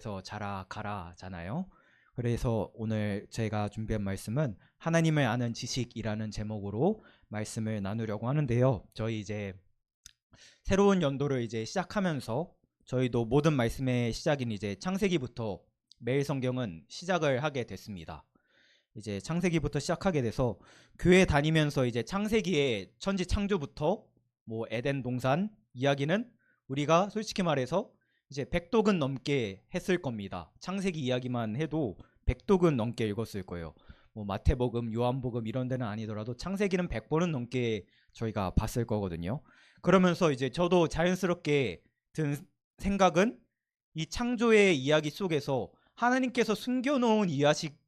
그래서 자라 가라잖아요. 그래서 오늘 제가 준비한 말씀은 하나님을 아는 지식이라는 제목으로 말씀을 나누려고 하는데요. 저희 이제 새로운 연도를 이제 시작하면서 저희도 모든 말씀의 시작인 이제 창세기부터 매일 성경은 시작을 하게 됐습니다. 이제 창세기부터 시작하게 돼서 교회 다니면서 이제 창세기의 천지 창조부터 뭐 에덴 동산 이야기는 우리가 솔직히 말해서 이제 100독은 넘게 했을 겁니다. 창세기 이야기만 해도 100독은 넘게 읽었을 거예요. 뭐 마태복음, 요한복음 이런 데는 아니더라도 창세기는 100번은 넘게 저희가 봤을 거거든요. 그러면서 이제 저도 자연스럽게 든 생각은 이 창조의 이야기 속에서 하나님께서 숨겨놓은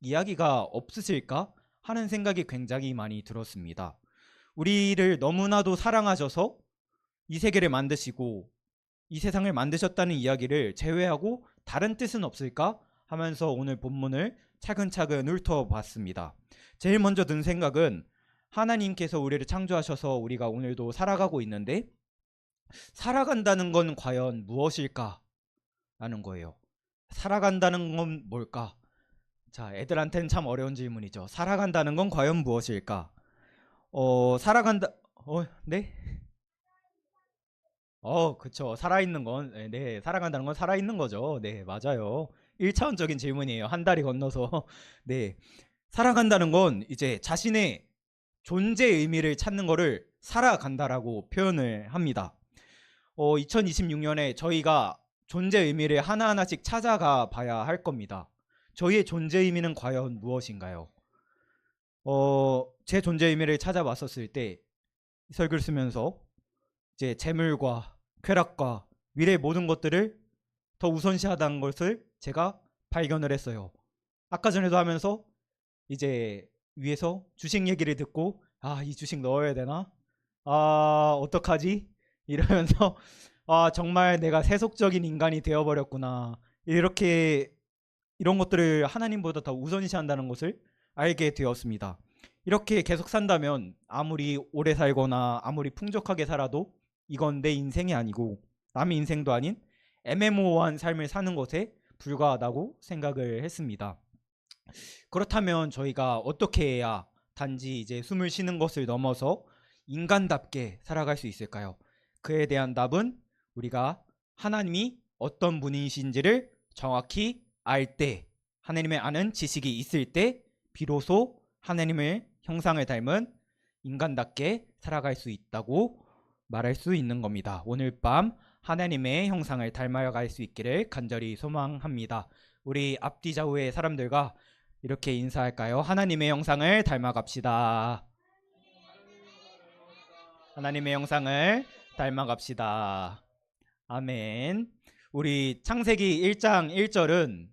이야기가 없으실까 하는 생각이 굉장히 많이 들었습니다. 우리를 너무나도 사랑하셔서 이 세계를 만드시고 이 세상을 만드셨다는 이야기를 제외하고 다른 뜻은 없을까 하면서 오늘 본문을 차근차근 훑어봤습니다. 제일 먼저 든 생각은 하나님께서 우리를 창조하셔서 우리가 오늘도 살아가고 있는데 살아간다는 건 과연 무엇일까 라는 거예요. 살아간다는 건 뭘까? 자, 애들한테는 참 어려운 질문이죠. 살아간다는 건 과연 무엇일까? 살아간다, 네? 그쵸. 살아있는 건, 네, 살아간다는 건 살아있는 거죠. 네, 맞아요. 1차원적인 질문이에요. 한 다리 건너서. 네. 살아간다는 건 이제 자신의 존재 의미를 찾는 거를 살아간다라고 표현을 합니다. 2026년에 저희가 존재 의미를 하나하나씩 찾아가 봐야 할 겁니다. 저희의 존재 의미는 과연 무엇인가요? 제 존재 의미를 찾아봤었을 때 설교를 쓰면서 이제 재물과 쾌락과 미래의 모든 것들을 더 우선시하다는 것을 제가 발견을 했어요. 아까 전에도 하면서 이제 위에서 주식 얘기를 듣고 이 주식 넣어야 되나? 어떡하지? 이러면서 정말 내가 세속적인 인간이 되어버렸구나. 이렇게 이런 것들을 하나님보다 더 우선시한다는 것을 알게 되었습니다. 이렇게 계속 산다면 아무리 오래 살거나 아무리 풍족하게 살아도 이건 내 인생이 아니고 남의 인생도 아닌 애매모호한 삶을 사는 것에 불과하다고 생각을 했습니다. 그렇다면 저희가 어떻게 해야 단지 이제 숨을 쉬는 것을 넘어서 인간답게 살아갈 수 있을까요? 그에 대한 답은 우리가 하나님이 어떤 분이신지를 정확히 알 때, 하나님의 아는 지식이 있을 때 비로소 하나님의 형상을 닮은 인간답게 살아갈 수 있다고 말할 수 있는 겁니다. 오늘 밤 하나님의 형상을 닮아갈 수 있기를 간절히 소망합니다. 우리 앞뒤 좌우의 사람들과 이렇게 인사할까요? 하나님의 형상을 닮아갑시다. 하나님의 형상을 닮아갑시다. 아멘. 우리 창세기 1장 1절은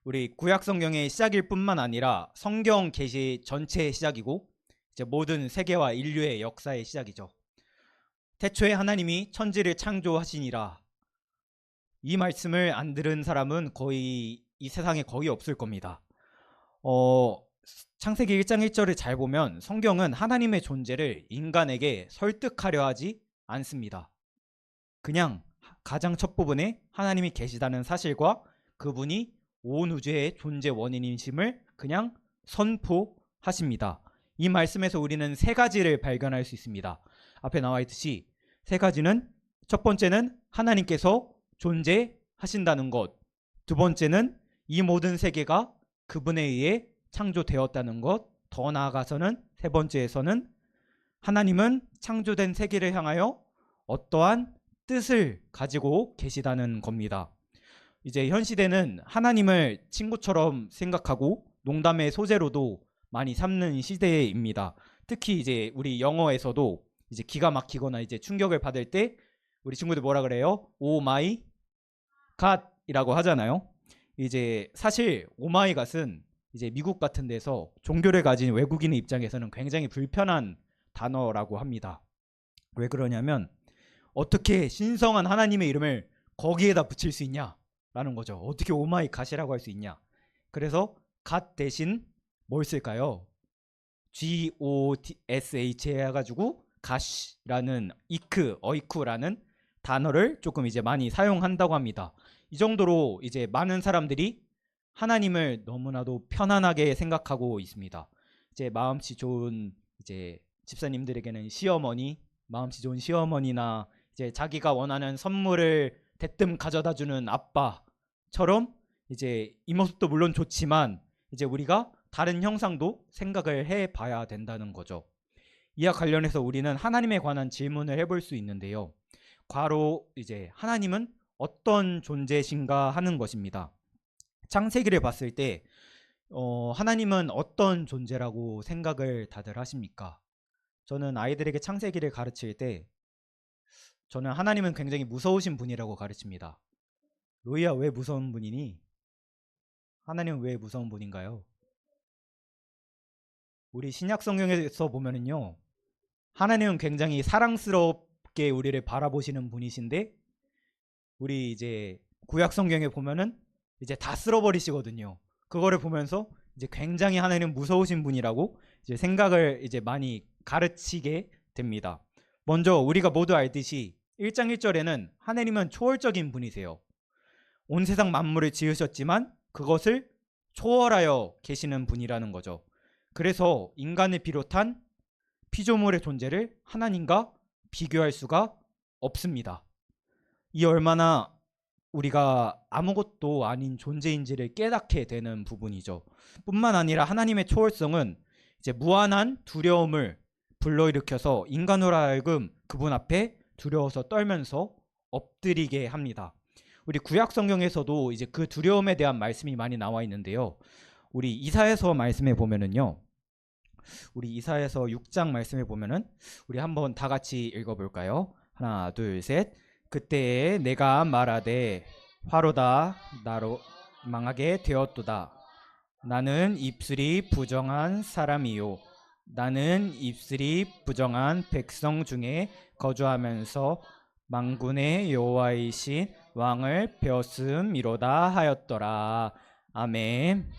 우리 구약 성경의 시작일 뿐만 아니라 성경 계시 전체의 시작이고 이제 모든 세계와 인류의 역사의 시작이죠. 태초에 하나님이 천지를 창조하시니라. 이 말씀을 안 들은 사람은 거의 이 세상에 거의 없을 겁니다. 창세기 1장 1절을 잘 보면 성경은 하나님의 존재를 인간에게 설득하려 하지 않습니다. 그냥 가장 첫 부분에 하나님이 계시다는 사실과 그분이 온 우주의 존재 원인이심을 그냥 선포하십니다. 이 말씀에서 우리는 세 가지를 발견할 수 있습니다. 앞에 나와 있듯이 세 가지는 첫 번째는 하나님께서 존재하신다는 것, 두 번째는 이 모든 세계가 그분에 의해 창조되었다는 것, 더 나아가서는 세 번째에서는 하나님은 창조된 세계를 향하여 어떠한 뜻을 가지고 계시다는 겁니다. 이제 현 시대는 하나님을 친구처럼 생각하고 농담의 소재로도 많이 삼는 시대입니다. 특히 이제 우리 영어에서도 이제 기가 막히거나 이제 충격을 받을 때 우리 친구들 뭐라 그래요? 오 마이 갓이라고 하잖아요. 이제 사실 오 마이 갓은 이제 미국 같은 데서 종교를 가진 외국인의 입장에서는 굉장히 불편한 단어라고 합니다. 왜 그러냐면 어떻게 신성한 하나님의 이름을 거기에다 붙일 수 있냐라는 거죠. 어떻게 오마이 갓이라고 할 수 있냐. 그래서 갓 대신 뭘 쓸까요? GOSH 해가지고 갓이라는 어이쿠라는 단어를 조금 이제 많이 사용한다고 합니다. 이 정도로 이제 많은 사람들이 하나님을 너무나도 편안하게 생각하고 있습니다. 이제 마음씨 좋은 이제 집사님들에게는 시어머니, 마음씨 좋은 시어머니나 이제 자기가 원하는 선물을 대뜸 가져다 주는 아빠처럼 이제 이 모습도 물론 좋지만 이제 우리가 다른 형상도 생각을 해 봐야 된다는 거죠. 이와 관련해서 우리는 하나님에 관한 질문을 해볼 수 있는데요. 과로 이제 하나님은 어떤 존재신가 하는 것입니다. 창세기를 봤을 때 하나님은 어떤 존재라고 생각을 다들 하십니까? 저는 아이들에게 창세기를 가르칠 때 저는 하나님은 굉장히 무서우신 분이라고 가르칩니다. 로이야, 왜 무서운 분이니? 하나님은 왜 무서운 분인가요? 우리 신약 성경에서 보면은요, 하나님은 굉장히 사랑스럽게 우리를 바라보시는 분이신데 우리 이제 구약 성경에 보면은 이제 다 쓸어버리시거든요. 그거를 보면서 이제 굉장히 하나님은 무서우신 분이라고 이제 생각을 이제 많이 가르치게 됩니다. 먼저 우리가 모두 알듯이 1장 1절에는 하나님은 초월적인 분이세요. 온 세상 만물을 지으셨지만 그것을 초월하여 계시는 분이라는 거죠. 그래서 인간을 비롯한 피조물의 존재를 하나님과 비교할 수가 없습니다. 이 얼마나 우리가 아무것도 아닌 존재인지를 깨닫게 되는 부분이죠. 뿐만 아니라 하나님의 초월성은 이제 무한한 두려움을 불러일으켜서 인간으로 하여금 그분 앞에 두려워서 떨면서 엎드리게 합니다. 우리 구약 성경에서도 이제 그 두려움에 대한 말씀이 많이 나와 있는데요. 우리 이사야서 말씀에 보면은요. 우리 이사야서 6장 말씀에 보면은 우리 한번 다 같이 읽어볼까요? 하나, 둘, 셋. 그때에 내가 말하되 화로다 나로 망하게 되었도다. 나는 입술이 부정한 사람이요 나는 입술이 부정한 백성 중에 거주하면서 만군의 여호와이신 왕을 배웠음이로다 하였더라. 아멘.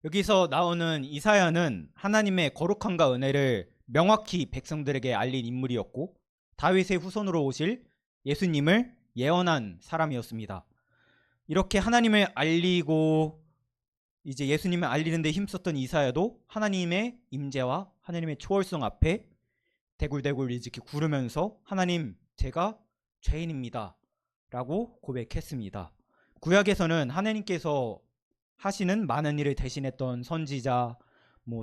여기서 나오는 이사야는 하나님의 거룩함과 은혜를 명확히 백성들에게 알린 인물이었고 다윗의 후손으로 오실 예수님을 예언한 사람이었습니다. 이렇게 하나님을 알리고 이제 예수님을 알리는 데 힘썼던 이사야도 하나님의 임재와 하나님의 초월성 앞에 대굴대굴 이렇게 구르면서 하나님, 제가 죄인입니다 라고 고백했습니다. 구약에서는 하나님께서 하시는 많은 일을 대신했던 선지자,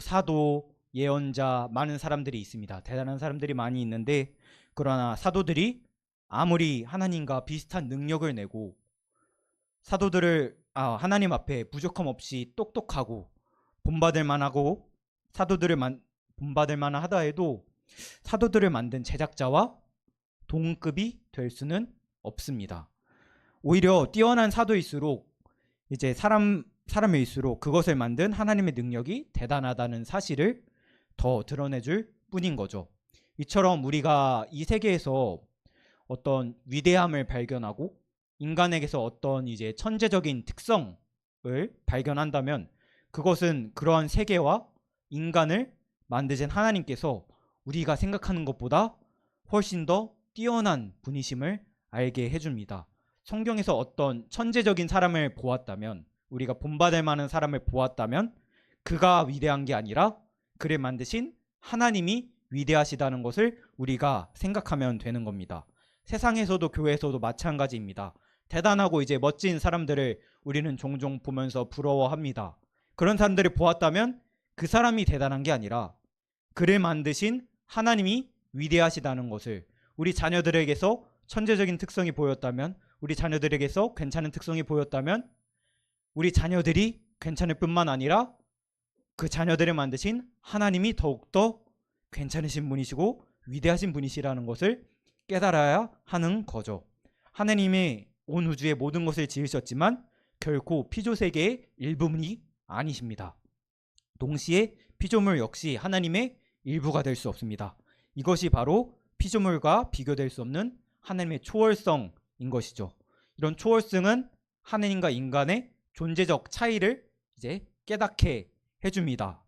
사도, 예언자, 많은 사람들이 있습니다. 대단한 사람들이 많이 있는데 그러나 사도들이 아무리 하나님과 비슷한 능력을 내고 사도들을 하나님 앞에 부족함 없이 똑똑하고 본받을 만하고 사도들을 본받을 만하다 해도 사도들을 만든 제작자와 동급이 될 수는 없습니다. 오히려 뛰어난 사도일수록 이제 사람일수록 그것을 만든 하나님의 능력이 대단하다는 사실을 더 드러내줄 뿐인 거죠. 이처럼 우리가 이 세계에서 어떤 위대함을 발견하고 인간에게서 어떤 이제 천재적인 특성을 발견한다면 그것은 그러한 세계와 인간을 만드신 하나님께서 우리가 생각하는 것보다 훨씬 더 뛰어난 분이심을 알게 해줍니다. 성경에서 어떤 천재적인 사람을 보았다면 우리가 본받을 만한 사람을 보았다면 그가 위대한 게 아니라 그를 만드신 하나님이 위대하시다는 것을 우리가 생각하면 되는 겁니다. 세상에서도 교회에서도 마찬가지입니다. 대단하고 이제 멋진 사람들을 우리는 종종 보면서 부러워합니다. 그런 사람들을 보았다면 그 사람이 대단한 게 아니라 그를 만드신 하나님이 위대하시다는 것을 우리 자녀들에게서 천재적인 특성이 보였다면 우리 자녀들에게서 괜찮은 특성이 보였다면 우리 자녀들이 괜찮을 뿐만 아니라 그 자녀들을 만드신 하나님이 더욱더 괜찮으신 분이시고 위대하신 분이시라는 것을 깨달아야 하는 거죠. 하나님이 온 우주의 모든 것을 지으셨지만 결코 피조세계의 일부분이 아니십니다. 동시에 피조물 역시 하나님의 일부가 될 수 없습니다. 이것이 바로 피조물과 비교될 수 없는 하나님의 초월성인 것이죠. 이런 초월성은 하나님과 인간의 존재적 차이를 이제 깨닫게 해줍니다.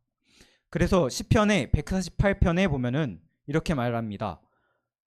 그래서 시편의 148편에 보면은 이렇게 말합니다.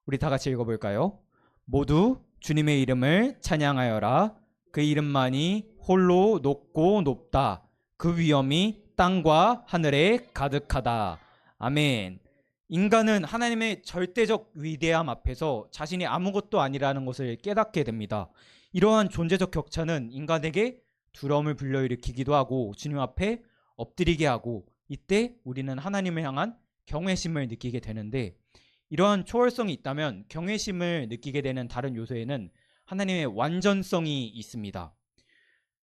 우리 다 같이 읽어볼까요? 모두 주님의 이름을 찬양하여라. 그 이름만이 홀로 높고 높다. 그 위엄이 땅과 하늘에 가득하다. 아멘. 인간은 하나님의 절대적 위대함 앞에서 자신이 아무것도 아니라는 것을 깨닫게 됩니다. 이러한 존재적 격차는 인간에게 두려움을 불러일으키기도 하고 주님 앞에 엎드리게 하고, 이때 우리는 하나님을 향한 경외심을 느끼게 되는데, 이러한 초월성이 있다면 경외심을 느끼게 되는 다른 요소에는 하나님의 완전성이 있습니다.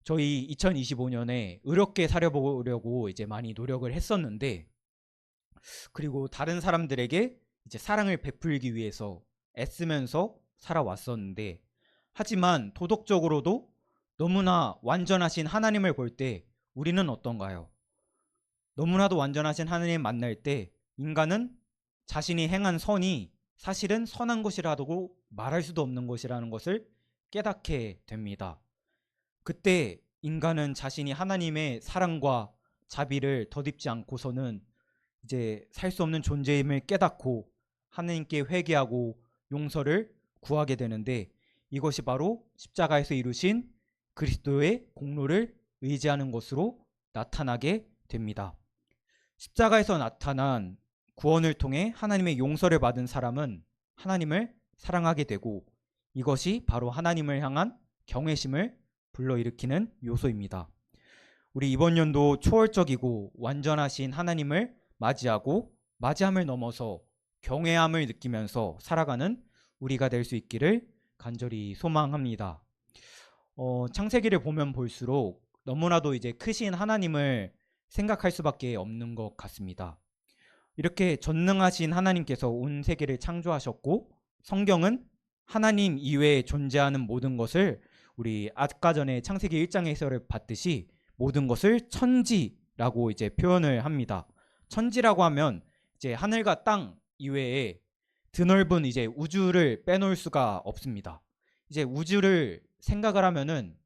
저희 2025년에 의롭게 살아보려고 이제 많이 노력을 했었는데, 그리고 다른 사람들에게 이제 사랑을 베풀기 위해서 애쓰면서 살아왔었는데, 하지만 도덕적으로도 너무나 완전하신 하나님을 볼 때 우리는 어떤가요? 너무나도 완전하신 하나님 만날 때 인간은 자신이 행한 선이 사실은 선한 것이라고 말할 수도 없는 것이라는 것을 깨닫게 됩니다. 그때 인간은 자신이 하나님의 사랑과 자비를 덧입지 않고서는 이제 살 수 없는 존재임을 깨닫고 하나님께 회개하고 용서를 구하게 되는데, 이것이 바로 십자가에서 이루신 그리스도의 공로를 의지하는 것으로 나타나게 됩니다. 십자가에서 나타난 구원을 통해 하나님의 용서를 받은 사람은 하나님을 사랑하게 되고, 이것이 바로 하나님을 향한 경외심을 불러일으키는 요소입니다. 우리 이번 연도 초월적이고 완전하신 하나님을 맞이하고 맞이함을 넘어서 경외함을 느끼면서 살아가는 우리가 될 수 있기를 간절히 소망합니다. 창세기를 보면 볼수록 너무나도 이제 크신 하나님을 생각할 수밖에 없는 것 같습니다. 이렇게 전능하신 하나님께서 온 세계를 창조하셨고, 성경은 하나님 이외에 존재하는 모든 것을 우리 아까 전에 창세기 1장에서 봤듯이 모든 것을 천지라고 이제 표현을 합니다. 천지라고 하면 이제 하늘과 땅 이외에 드넓은 이제 우주를 빼놓을 수가 없습니다. 이제 우주를 생각을 하면은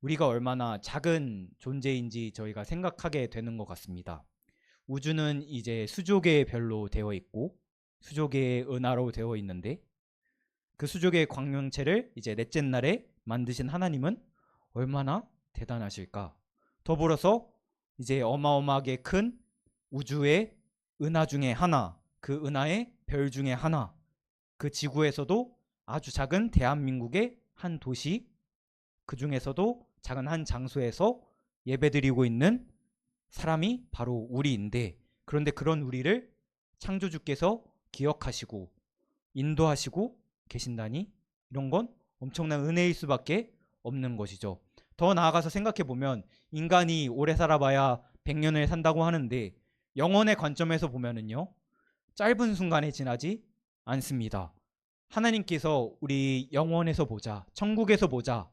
우리가 얼마나 작은 존재인지 저희가 생각하게 되는 것 같습니다. 우주는 이제 수조계의 별로 되어 있고 수조계의 은하로 되어 있는데, 그 수조계의 광명체를 이제 넷째 날에 만드신 하나님은 얼마나 대단하실까. 더불어서 이제 어마어마하게 큰 우주의 은하 중에 하나, 그 은하의 별 중에 하나, 그 지구에서도 아주 작은 대한민국의 한 도시, 그 중에서도 작은 한 장소에서 예배드리고 있는 사람이 바로 우리인데, 그런데 그런 우리를 창조주께서 기억하시고 인도하시고 계신다니, 이런 건 엄청난 은혜일 수밖에 없는 것이죠. 더 나아가서 생각해보면 인간이 오래 살아봐야 100년을 산다고 하는데, 영혼의 관점에서 보면은요, 짧은 순간에 지나지 않습니다. 하나님께서 우리 영원에서 보자, 천국에서 보자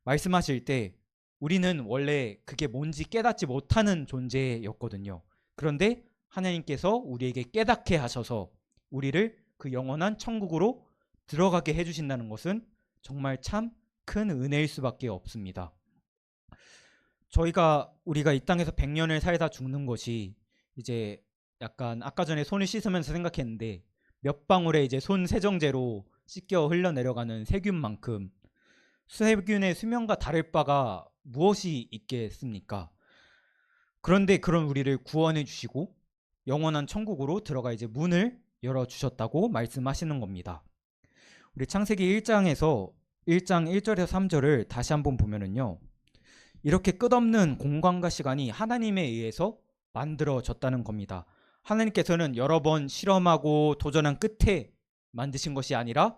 말씀하실 때 우리는 원래 그게 뭔지 깨닫지 못하는 존재였거든요. 그런데 하나님께서 우리에게 깨닫게 하셔서 우리를 그 영원한 천국으로 들어가게 해주신다는 것은 정말 참 큰 은혜일 수밖에 없습니다. 우리가 이 땅에서 100년을 살다 죽는 것이 이제 약간 아까 전에 손을 씻으면서 생각했는데, 몇 방울의 이제 손 세정제로 씻겨 흘러내려가는 세균만큼 세균의 수명과 다를 바가 무엇이 있겠습니까? 그런데 그런 우리를 구원해 주시고 영원한 천국으로 들어가 이제 문을 열어 주셨다고 말씀하시는 겁니다. 우리 창세기 1장에서 1장 1절에서 3절을 다시 한번 보면은요, 이렇게 끝없는 공간과 시간이 하나님에 의해서 만들어졌다는 겁니다. 하나님께서는 여러 번 실험하고 도전한 끝에 만드신 것이 아니라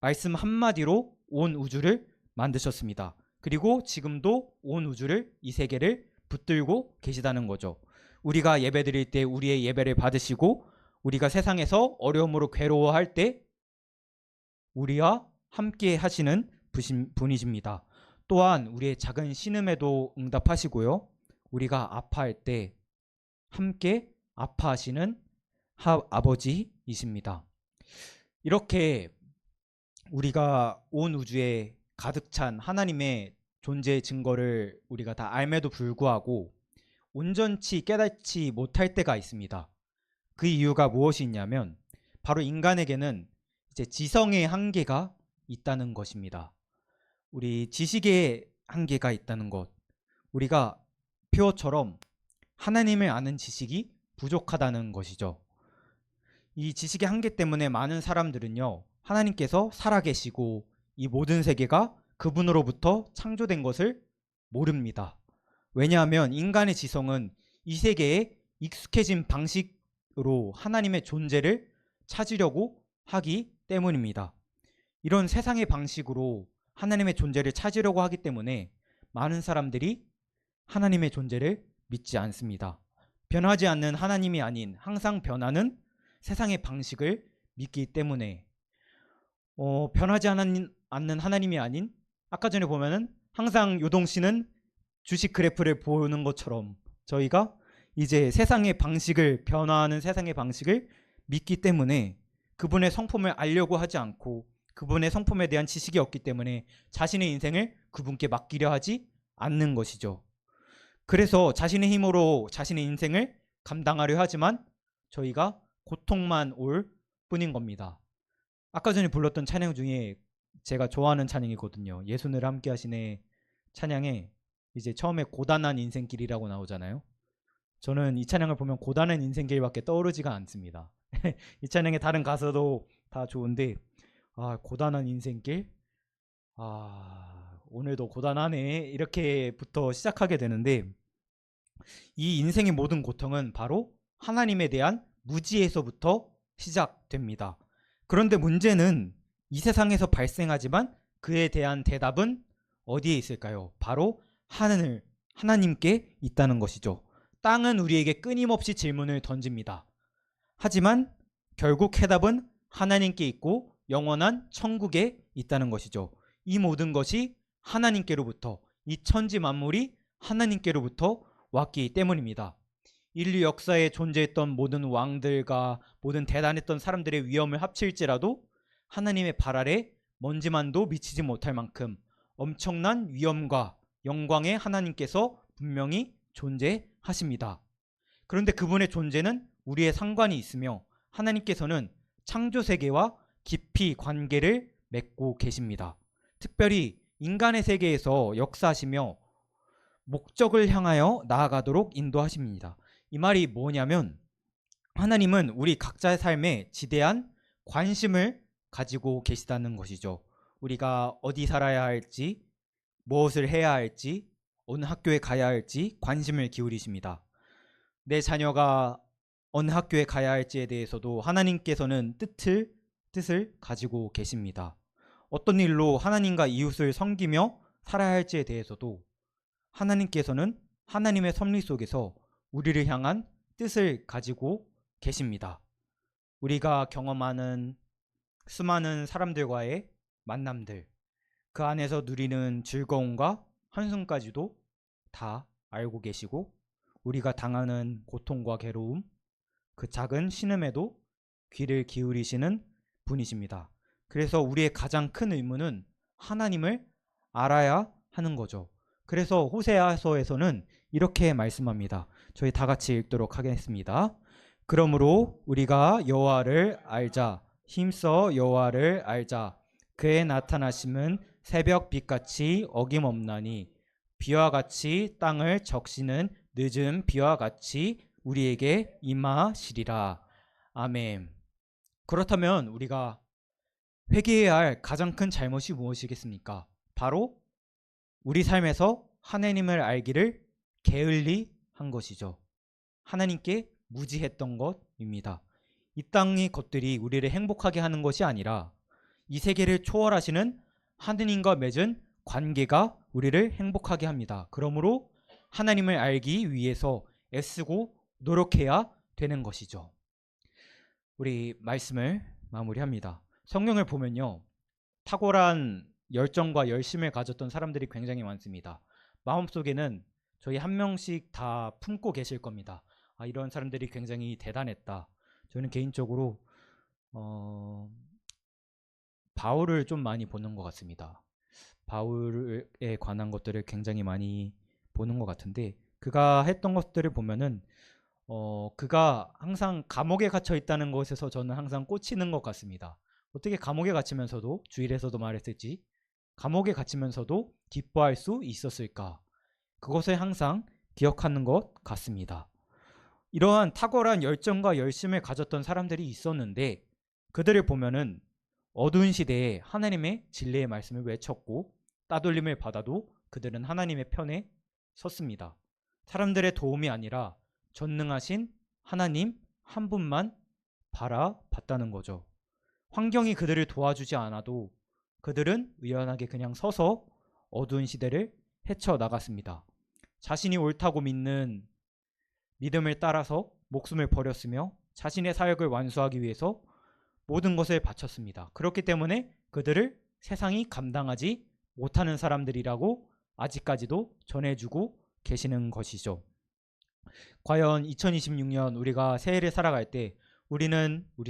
말씀 한마디로 온 우주를 만드셨습니다. 그리고 지금도 온 우주를, 이 세계를 붙들고 계시다는 거죠. 우리가 예배드릴 때 우리의 예배를 받으시고, 우리가 세상에서 어려움으로 괴로워할 때 우리와 함께 하시는 분이십니다. 또한 우리의 작은 신음에도 응답하시고요, 우리가 아파할 때 함께 아파하시는 아버지이십니다. 이렇게 우리가 온 우주에 가득 찬 하나님의 존재 증거를 우리가 다 알매도 불구하고 온전치 깨닫지 못할 때가 있습니다. 그 이유가 무엇이 있냐면 바로 인간에게는 이제 지성의 한계가 있다는 것입니다. 우리 지식의 한계가 있다는 것, 우리가 표어처럼 하나님을 아는 지식이 부족하다는 것이죠. 이 지식의 한계 때문에 많은 사람들은요, 하나님께서 살아계시고 이 모든 세계가 그분으로부터 창조된 것을 모릅니다. 왜냐하면 인간의 지성은 이 세계에 익숙해진 방식으로 하나님의 존재를 찾으려고 하기 때문입니다. 이런 세상의 방식으로 하나님의 존재를 찾으려고 하기 때문에 많은 사람들이 하나님의 존재를 믿지 않습니다. 변하지 않는 하나님이 아닌 항상 변하는 세상의 방식을 믿기 때문에 변하지 않는 하나님이 아닌, 아까 전에 보면은 항상 요동씨는 주식 그래프를 보는 것처럼 저희가 이제 세상의 방식을, 변화하는 세상의 방식을 믿기 때문에 그분의 성품을 알려고 하지 않고 그분의 성품에 대한 지식이 없기 때문에 자신의 인생을 그분께 맡기려 하지 않는 것이죠. 그래서 자신의 힘으로 자신의 인생을 감당하려 하지만 저희가 고통만 올 뿐인 겁니다. 아까 전에 불렀던 찬양 중에 제가 좋아하는 찬양이거든요. 예수를 함께 하시네 찬양에 이제 처음에 고단한 인생길이라고 나오잖아요. 저는 이 찬양을 보면 고단한 인생길밖에 떠오르지가 않습니다. 이 찬양의 다른 가사도 다 좋은데 고단한 인생길, 오늘도 고단하네 이렇게부터 시작하게 되는데, 이 인생의 모든 고통은 바로 하나님에 대한 무지에서부터 시작됩니다. 그런데 문제는 이 세상에서 발생하지만 그에 대한 대답은 어디에 있을까요? 바로 하나님께 있다는 것이죠. 땅은 우리에게 끊임없이 질문을 던집니다. 하지만 결국 해답은 하나님께 있고 영원한 천국에 있다는 것이죠. 이 모든 것이 하나님께로부터, 이 천지 만물이 하나님께로부터 왔기 때문입니다. 인류 역사에 존재했던 모든 왕들과 모든 대단했던 사람들의 위엄을 합칠지라도 하나님의 발 아래 먼지만도 미치지 못할 만큼 엄청난 위엄과 영광의 하나님께서 분명히 존재하십니다. 그런데 그분의 존재는 우리의 상관이 있으며 하나님께서는 창조세계와 깊이 관계를 맺고 계십니다. 특별히 인간의 세계에서 역사하시며 목적을 향하여 나아가도록 인도하십니다. 이 말이 뭐냐면 하나님은 우리 각자의 삶에 지대한 관심을 가지고 계시다는 것이죠. 우리가 어디 살아야 할지, 무엇을 해야 할지, 어느 학교에 가야 할지 관심을 기울이십니다. 내 자녀가 어느 학교에 가야 할지에 대해서도 하나님께서는 뜻을 가지고 계십니다. 어떤 일로 하나님과 이웃을 섬기며 살아야 할지에 대해서도 하나님께서는 하나님의 섭리 속에서 우리를 향한 뜻을 가지고 계십니다. 우리가 경험하는 수많은 사람들과의 만남들, 그 안에서 누리는 즐거움과 한숨까지도 다 알고 계시고, 우리가 당하는 고통과 괴로움, 그 작은 신음에도 귀를 기울이시는 분이십니다. 그래서 우리의 가장 큰 의무는 하나님을 알아야 하는 거죠. 그래서 호세아서에서는 이렇게 말씀합니다. 저희 다 같이 읽도록 하겠습니다. 그러므로 우리가 여호와를 알자, 힘써 여호와를 알자. 그의 나타나심은 새벽 빛같이 어김없나니 비와 같이 땅을 적시는 늦은 비와 같이 우리에게 임하시리라. 아멘. 그렇다면 우리가 회개해야 할 가장 큰 잘못이 무엇이겠습니까? 바로 우리 삶에서 하나님을 알기를 게을리한 것이죠. 하나님께 무지했던 것입니다. 이 땅의 것들이 우리를 행복하게 하는 것이 아니라 이 세계를 초월하시는 하느님과 맺은 관계가 우리를 행복하게 합니다. 그러므로 하나님을 알기 위해서 애쓰고 노력해야 되는 것이죠. 우리 말씀을 마무리합니다. 성경을 보면요, 탁월한 열정과 열심을 가졌던 사람들이 굉장히 많습니다. 마음속에는 저희 한 명씩 다 품고 계실 겁니다. 이런 사람들이 굉장히 대단했다. 저는 개인적으로 바울을 좀 많이 보는 것 같습니다. 바울에 관한 것들을 굉장히 많이 보는 것 같은데, 그가 했던 것들을 보면은 그가 항상 감옥에 갇혀 있다는 것에서 저는 항상 꽂히는 것 같습니다. 어떻게 감옥에 갇히면서도, 주일에서도 말했을지 감옥에 갇히면서도 기뻐할 수 있었을까? 그것을 항상 기억하는 것 같습니다. 이러한 탁월한 열정과 열심을 가졌던 사람들이 있었는데 그들을 보면은 어두운 시대에 하나님의 진리의 말씀을 외쳤고 따돌림을 받아도 그들은 하나님의 편에 섰습니다. 사람들의 도움이 아니라 전능하신 하나님 한 분만 바라봤다는 거죠. 환경이 그들을 도와주지 않아도 그들은 의연하게 그냥 서서 어두운 시대를 헤쳐나갔습니다. 자신이 옳다고 믿는 믿음을 따라서 목숨을 버렸으며 자신의 사역을 완수하기 위해서 모든 것을 바쳤습니다. 그렇기 때문에 그들을 세상이 감당하지 못하는 사람들이라고 아직까지도 전해주고 계시는 것이죠. 과연 2026년 우리가 새해를 살아갈 때 우리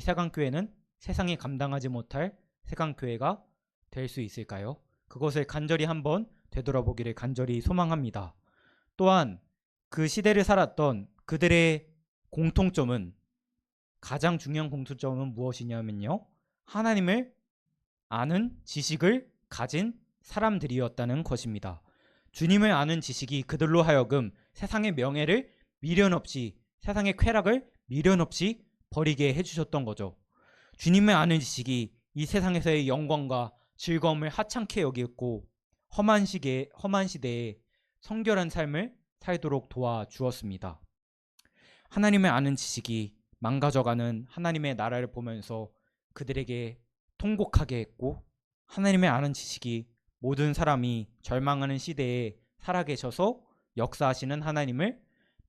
세강교회는 세상이 감당하지 못할 세강교회가 될 수 있을까요? 그것을 간절히 한번 되돌아보기를 간절히 소망합니다. 또한 그 시대를 살았던 그들의 공통점은 가장 중요한 공통점은 무엇이냐면요. 하나님을 아는 지식을 가진 사람들이었다는 것입니다. 주님을 아는 지식이 그들로 하여금 세상의 명예를 미련 없이 세상의 쾌락을 미련 없이 버리게 해주셨던 거죠. 주님을 아는 지식이 이 세상에서의 영광과 즐거움을 하찮게 여겼고 험한 시대에 성결한 삶을 살도록 도와주었습니다. 하나님을 아는 지식이 망가져가는 하나님의 나라를 보면서 그들에게 통곡하게 했고 하나님의 아는 지식이 모든 사람이 절망하는 시대에 살아계셔서 역사하시는 하나님을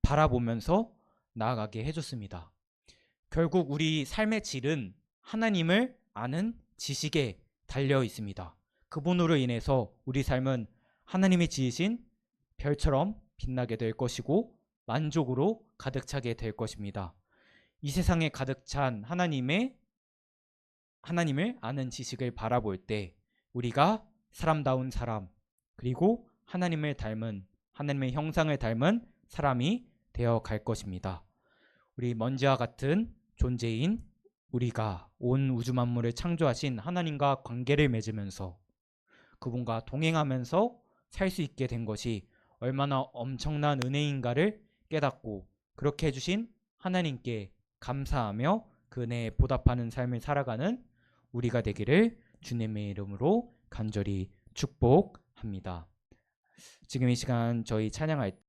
바라보면서 나아가게 해줬습니다. 결국 우리 삶의 질은 하나님을 아는 지식에 달려 있습니다. 그분으로 인해서 우리 삶은 하나님이 지으신 별처럼 빛나게 될 것이고 만족으로 가득 차게 될 것입니다. 이 세상에 가득 찬 하나님을 아는 지식을 바라볼 때 우리가 사람다운 사람 그리고 하나님의 형상을 닮은 사람이 되어 갈 것입니다. 우리 먼지와 같은 존재인 우리가 온 우주 만물을 창조하신 하나님과 관계를 맺으면서 그분과 동행하면서 살 수 있게 된 것이 얼마나 엄청난 은혜인가를 깨닫고 그렇게 해주신 하나님께 감사하며 그 은혜에 보답하는 삶을 살아가는 우리가 되기를 주님의 이름으로 간절히 축복합니다. 지금 이 시간 저희 찬양할